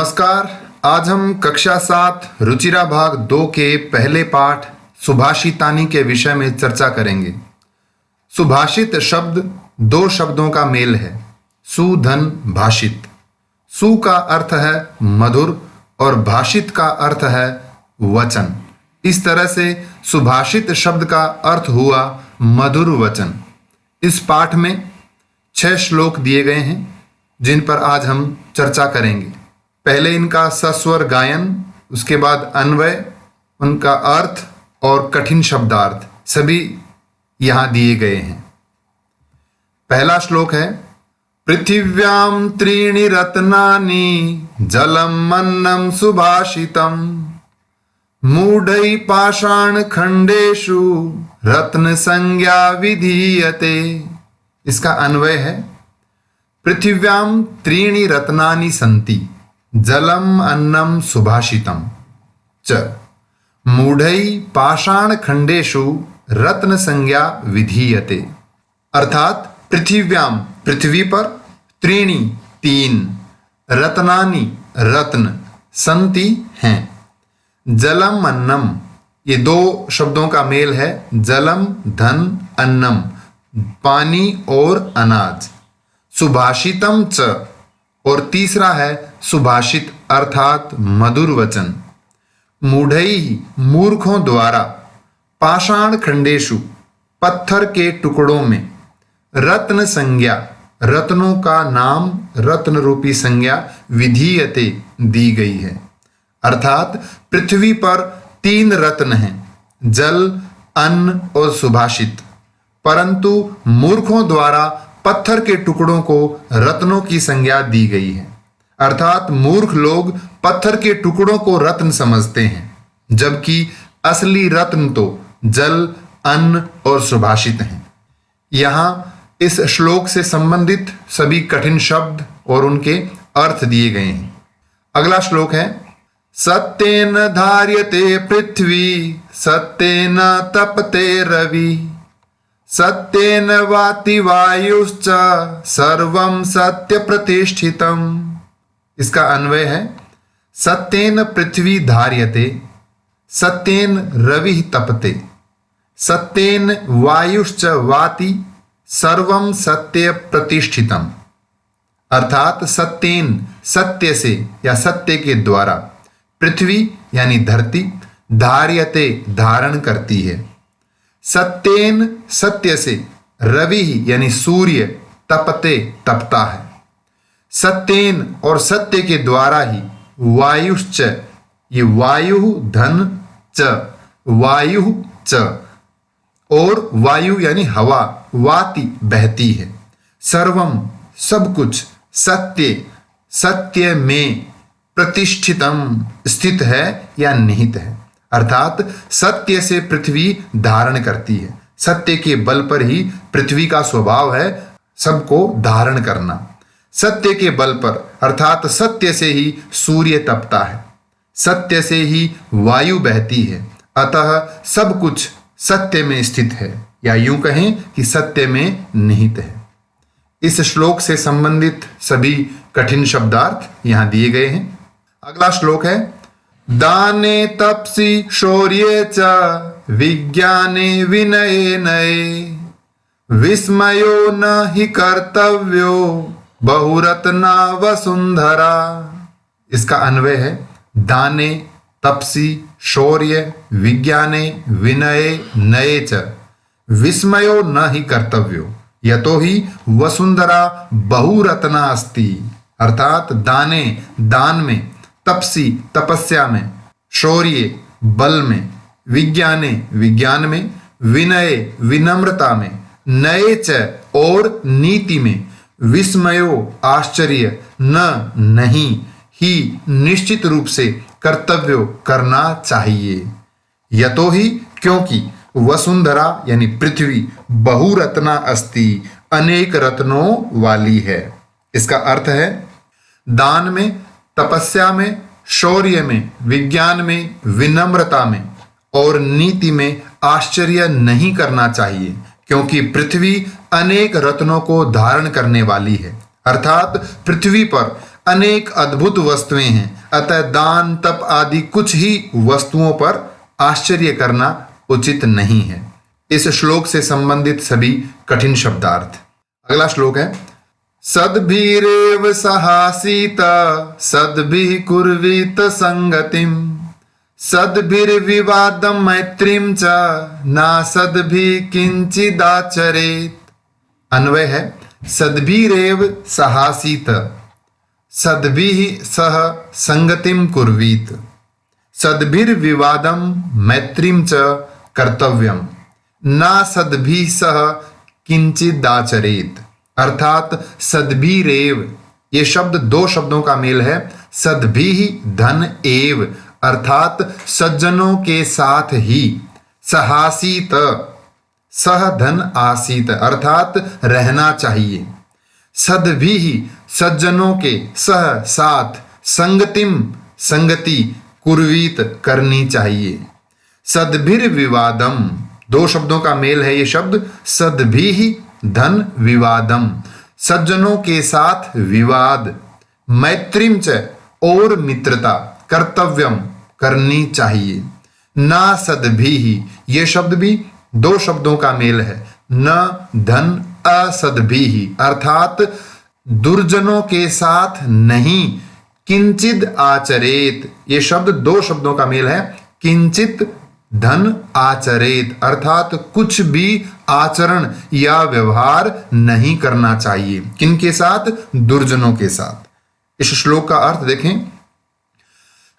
नमस्कार। आज हम कक्षा 7 रुचिरा भाग 2 के पहले पाठ सुभाषितानी के विषय में चर्चा करेंगे। सुभाषित शब्द दो शब्दों का मेल है, सुधन भाषित। सु का अर्थ है मधुर और भाषित का अर्थ है वचन। इस तरह से सुभाषित शब्द का अर्थ हुआ मधुर वचन। इस पाठ में 6 श्लोक दिए गए हैं जिन पर आज हम चर्चा करेंगे। पहले इनका सस्वर गायन, उसके बाद अन्वय, उनका अर्थ और कठिन शब्दार्थ सभी यहाँ दिए गए हैं। पहला श्लोक है, पृथिव्यां त्रीणि रत्नानि जलम अन्नम सुभाषितम मूढ़ै पाषाण खंडेषु रत्न संज्ञा विधीयते। इसका अन्वय है, पृथिव्यां त्रीणि रत्नानि सन्ति जलम अन्नम सुभाषितम च मूढ़ै पाषाण खंडेषु रत्न संज्ञा विधीयते। अर्थात पृथिव्याम पृथ्वी पर, त्रीणि तीन, रत्नानि रत्न, संति हैं, जलम अन्नम ये 2 शब्दों का मेल है, जलम धन, अन्नम पानी और अनाज, सुभाषितम च और तीसरा है सुभाषित अर्थात मधुर वचन। मूढ़ई मूर्खों द्वारा, पाषाण खंडेशु पत्थर के टुकड़ों में, रत्न संज्ञा रत्नों का नाम, रत्न रूपी संज्ञा विधीयते दी गई है। अर्थात पृथ्वी पर 3 रत्न हैं, जल, अन्न और सुभाषित, परंतु मूर्खों द्वारा पत्थर के टुकड़ों को रत्नों की संज्ञा दी गई है। अर्थात मूर्ख लोग पत्थर के टुकड़ों को रत्न समझते हैं, जबकि असली रत्न तो जल, अन्न और सुभाषित हैं। यहाँ इस श्लोक से संबंधित सभी कठिन शब्द और उनके अर्थ दिए गए हैं। अगला श्लोक है, सत्येन धार्यते पृथ्वी सत्येन तपते रवि सत्येन वाति वायुश्च सर्वं सत्य प्रतिष्ठितम्। इसका अन्वय है, सत्येन पृथ्वी धार्यते, सत्येन रवि तपते, सत्येन वायुश्च वाति सर्वं सत्य प्रतिष्ठितम्। अर्थात सत्येन सत्य से या सत्य के द्वारा, पृथ्वी यानी धरती, धार्यते धारण करती है, सत्येन सत्य से, रवि यानी सूर्य, तपते तपता है, सत्येन और सत्य के द्वारा ही, वायुश्च ये वायु धन च वायु च और वायु यानी हवा, वाति बहती है, सर्वम सब कुछ, सत्य सत्य में, प्रतिष्ठितम स्थित है या निहित है। अर्थात सत्य से पृथ्वी धारण करती है, सत्य के बल पर ही पृथ्वी का स्वभाव है सबको धारण करना। सत्य के बल पर अर्थात सत्य से ही सूर्य तपता है, सत्य से ही वायु बहती है, अतः सब कुछ सत्य में स्थित है, या यूं कहें कि सत्य में निहित है। इस श्लोक से संबंधित सभी कठिन शब्दार्थ यहां दिए गए हैं। अगला श्लोक है, दाने तपसि शौर्ये च विज्ञाने विनये नये विस्मयो न हि कर्तव्यो बहुरत्ना वसुंधरा। इसका अन्वय है, दाने तपसि शौर्य विज्ञाने विनये नये च विस्मयो न हि कर्तव्यो यतो ही वसुंधरा बहुरत्ना अस्ति। अर्थात दाने दान में, तपसी तपस्या में, शौर्य बल में, विज्ञाने विज्ञान में, विनय विनम्रता में, नये च और नीति में, विस्मयो आश्चर्य, न नहीं, ही निश्चित रूप से, कर्तव्यो करना चाहिए, यतो ही क्योंकि, वसुंधरा यानी पृथ्वी, बहुरत्ना अस्ति अनेक रत्नों वाली है। इसका अर्थ है, दान में, तपस्या में, शौर्य में, विज्ञान में, विनम्रता में और नीति में आश्चर्य नहीं करना चाहिए, क्योंकि पृथ्वी अनेक रत्नों को धारण करने वाली है। अर्थात पृथ्वी पर अनेक अद्भुत वस्तुएं हैं, अतः दान तप आदि कुछ ही वस्तुओं पर आश्चर्य करना उचित नहीं है। इस श्लोक से संबंधित सभी कठिन शब्दार्थ। अगला श्लोक है सद्भिरेव सहासीत सद्भिः कुर्वीत संगतिम सद्भिर्विवादं मैत्रीं च न सद्भिः किंचिदाचरेत। अन्वय है सद्भिरेव सहासीत सद्भिः सह संगतिं कुर्वीत सद्भिर्विवादं मैत्रीं च कर्तव्यम न सद्भिः सह किंचिदाचरेत। अर्थात सद्भिरेव, ये शब्द दो शब्दों का मेल है। सद्भिः धन एव अर्थात सज्जनों के साथ ही, सहासीत सह धन आसीत अर्थात रहना चाहिए। सद्भिः सज्जनों के, सह साथ, संगतिम संगति, कुर्वीत करनी चाहिए। सद्भिर्विवादम, दो शब्दों का मेल है ये शब्द। सद्भिः धन विवादम, सज्जनों के साथ विवाद, मैत्रीं च और मित्रता, कर्तव्यम करनी चाहिए। न सद्भिः, ये शब्द भी दो शब्दों का मेल है। न धन असद्भिः अर्थात दुर्जनों के साथ नहीं। किंचिद आचरेत, ये शब्द दो शब्दों का मेल है। किंचित धन आचरेत अर्थात कुछ भी आचरण या व्यवहार नहीं करना चाहिए। किनके साथ? दुर्जनों के साथ। इस श्लोक का अर्थ देखें,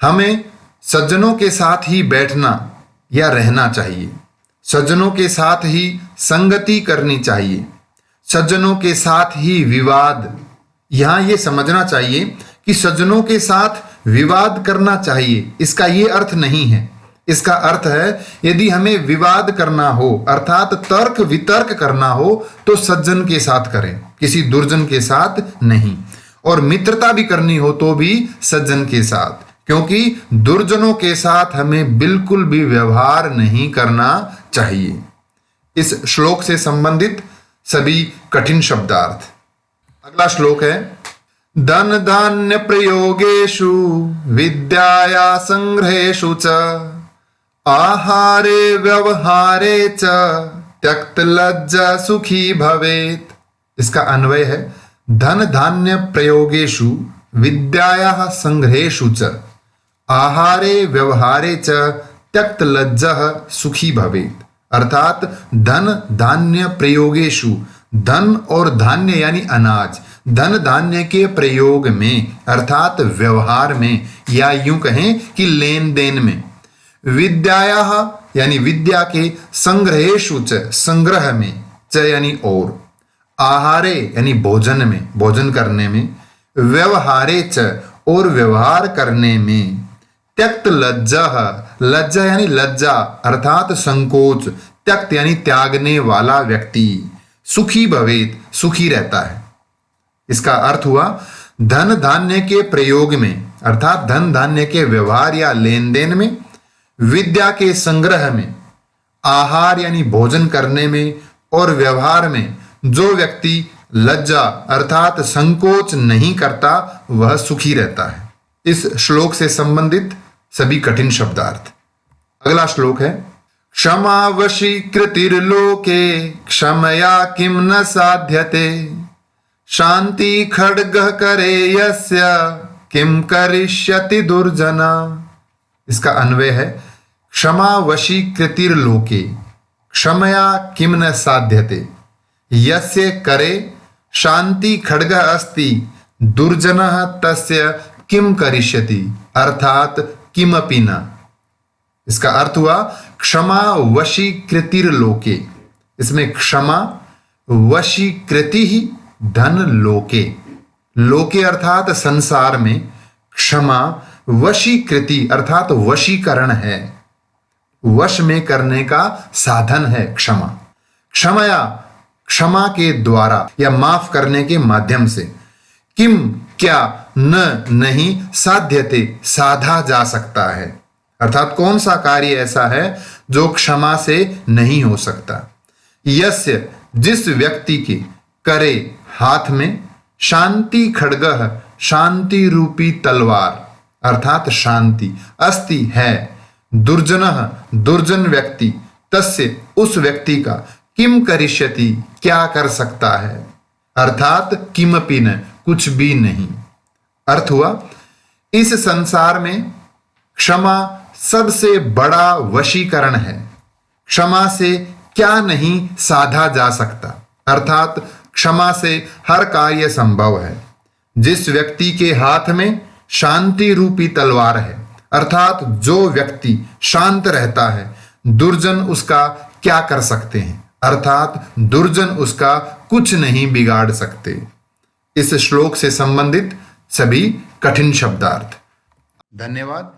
हमें सज्जनों के साथ ही बैठना या रहना चाहिए, सज्जनों के साथ ही संगति करनी चाहिए, सज्जनों के साथ ही विवाद। यहां यह समझना चाहिए कि सज्जनों के साथ विवाद करना चाहिए, इसका यह अर्थ नहीं है। इसका अर्थ है यदि हमें विवाद करना हो अर्थात तर्क वितर्क करना हो तो सज्जन के साथ करें, किसी दुर्जन के साथ नहीं। और मित्रता भी करनी हो तो भी सज्जन के साथ, क्योंकि दुर्जनों के साथ हमें बिल्कुल भी व्यवहार नहीं करना चाहिए। इस श्लोक से संबंधित सभी कठिन शब्दार्थ। अगला श्लोक है धन धान्य प्रयोगेषु विद्याया संग्रहेषु च आहारे व्यवहारे च त्यक्त लज्जा सुखी भवेत। इसका अन्वय है धन धान्य प्रयोगेषु विद्यायाः संग्रहेषु च आहारे व्यवहारे च त्यक्त लज्जा सुखी भवेत। अर्थात धन धान्य प्रयोगेषु, धन और धान्य यानी अनाज, धन धान्य के प्रयोग में अर्थात व्यवहार में, या यूं कहें कि लेन देन में, विद्यायाः यानी विद्या के, संग्रहेषु च संग्रह में, च यानी और, आहारे यानी भोजन में, भोजन करने में, व्यवहारे च और व्यवहार करने में, त्यक्त लज्जा, लज्जा यानी लज्जा अर्थात संकोच, त्यक्त यानी त्यागने वाला व्यक्ति, सुखी भवेत सुखी रहता है। इसका अर्थ हुआ धन धान्य के प्रयोग में अर्थात धन धान्य के व्यवहार या लेन देन में, विद्या के संग्रह में, आहार यानी भोजन करने में और व्यवहार में जो व्यक्ति लज्जा अर्थात संकोच नहीं करता वह सुखी रहता है। इस श्लोक से संबंधित सभी कठिन शब्दार्थ। अगला श्लोक है क्षमा वशीकृतिर्लोके क्षमया किम न साध्यते शांति खड्गः करे यस्य किम करिष्यति दुर्जना। इसका अन्वय है क्षमा वशीकृतिर्लोके क्षमया किम न साध्यते यस्य करे शांति खड्गः अस्ति दुर्जनः तस्य किम करिष्यति अर्थात किमपि न। इसका अर्थ हुआ क्षमा वशीकृतिर्लोके, इसमें क्षमा वशीकृति ही धन लोके, लोके अर्थात संसार में, क्षमा वशीकृति अर्थात वशीकरण है, वश में करने का साधन है क्षमा। क्षमया क्षमा के द्वारा या माफ करने के माध्यम से, किम क्या, न नहीं, साध्यते साधा जा सकता है अर्थात कौन सा कार्य ऐसा है जो क्षमा से नहीं हो सकता। यस्य जिस व्यक्ति के करे हाथ में, शांति खड्गः शांति रूपी तलवार अर्थात शांति अस्ति है दुर्जनः दुर्जन व्यक्ति तस्य उस व्यक्ति का किम करिष्यति क्या कर सकता है अर्थात किमपि न कुछ भी नहीं। अर्थ हुआ इस संसार में क्षमा सबसे बड़ा वशीकरण है। क्षमा से क्या नहीं साधा जा सकता अर्थात क्षमा से हर कार्य संभव है। जिस व्यक्ति के हाथ में शांति रूपी तलवार है अर्थात जो व्यक्ति शांत रहता है दुर्जन उसका क्या कर सकते हैं अर्थात दुर्जन उसका कुछ नहीं बिगाड़ सकते। इस श्लोक से संबंधित सभी कठिन शब्दार्थ। धन्यवाद।